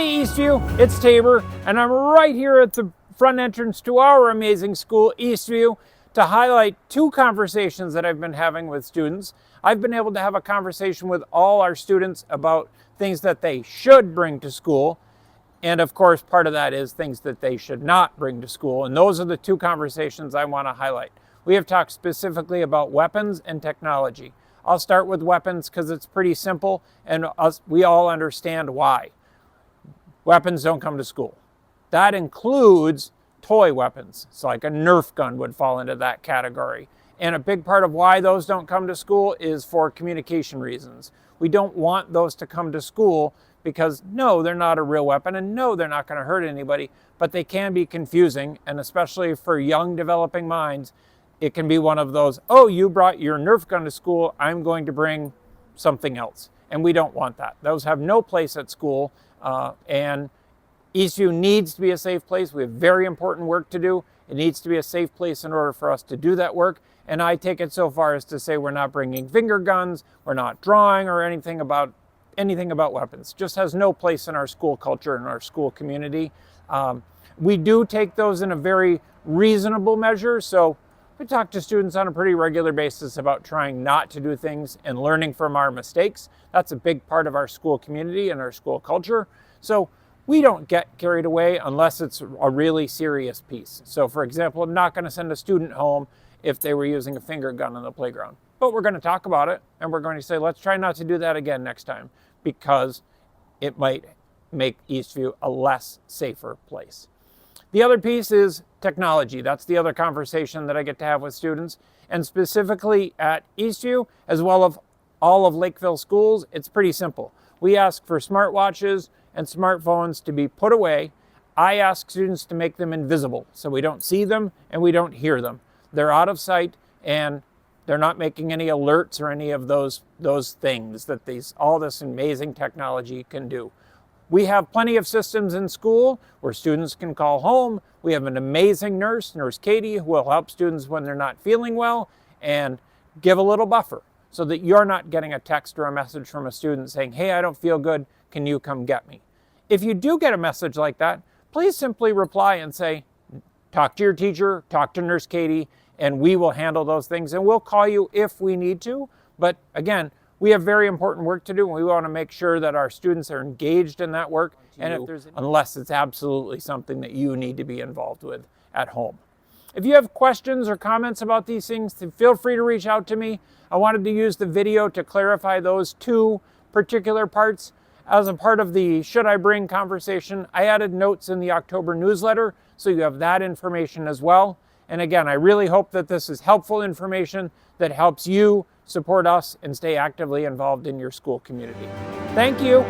Hey Eastview, it's Tabor, and I'm right here at the front entrance to our amazing school, Eastview, to highlight two conversations that I've been having with students. I've been able to have a conversation with all our students about things that they should bring to school, and of course part of that is things that they should not bring to school, and those are the two conversations I want to highlight. We have talked specifically about weapons and technology. I'll start with weapons because it's pretty simple, and we all understand why. Weapons don't come to school. That includes toy weapons. It's like a Nerf gun would fall into that category. And a big part of why those don't come to school is for communication reasons. We don't want those to come to school because no, they're not a real weapon, and no, they're not going to hurt anybody, but they can be confusing, and especially for young developing minds, it can be one of those, oh, you brought your Nerf gun to school, I'm going to bring something else. And we don't want that. Those have no place at school. And Eastview needs to be a safe place. We have very important work to do. It needs to be a safe place in order for us to do that work. And I take it so far as to say we're not bringing finger guns, we're not drawing or anything about weapons. Just has no place in our school culture and our school community. We do take those in a very reasonable measure. So we talk to students on a pretty regular basis about trying not to do things and learning from our mistakes. That's a big part of our school community and our school culture. So we don't get carried away unless it's a really serious piece. So for example, I'm not going to send a student home if they were using a finger gun on the playground. But we're going to talk about it, and we're going to say, let's try not to do that again next time, because it might make Eastview a less safer place. The other piece is technology. That's the other conversation that I get to have with students. And specifically at Eastview, as well as all of Lakeville schools, it's pretty simple. We ask for smartwatches and smartphones to be put away. I ask students to make them invisible so we don't see them and we don't hear them. They're out of sight and they're not making any alerts or any of those things that all this amazing technology can do. We have plenty of systems in school where students can call home. We have an amazing nurse, Nurse Katie, who will help students when they're not feeling well and give a little buffer so that you're not getting a text or a message from a student saying, hey, I don't feel good, can you come get me? If you do get a message like that, please simply reply and say, talk to your teacher, talk to Nurse Katie, and we will handle those things, and we'll call you if we need to. But again, we have very important work to do, and we want to make sure that our students are engaged in that work, unless it's absolutely something that you need to be involved with at home. If you have questions or comments about these things, feel free to reach out to me. I wanted to use the video to clarify those two particular parts. As a part of the Should I Bring conversation, I added notes in the October newsletter, so you have that information as well. And again, I really hope that this is helpful information that helps you support us and stay actively involved in your school community. Thank you.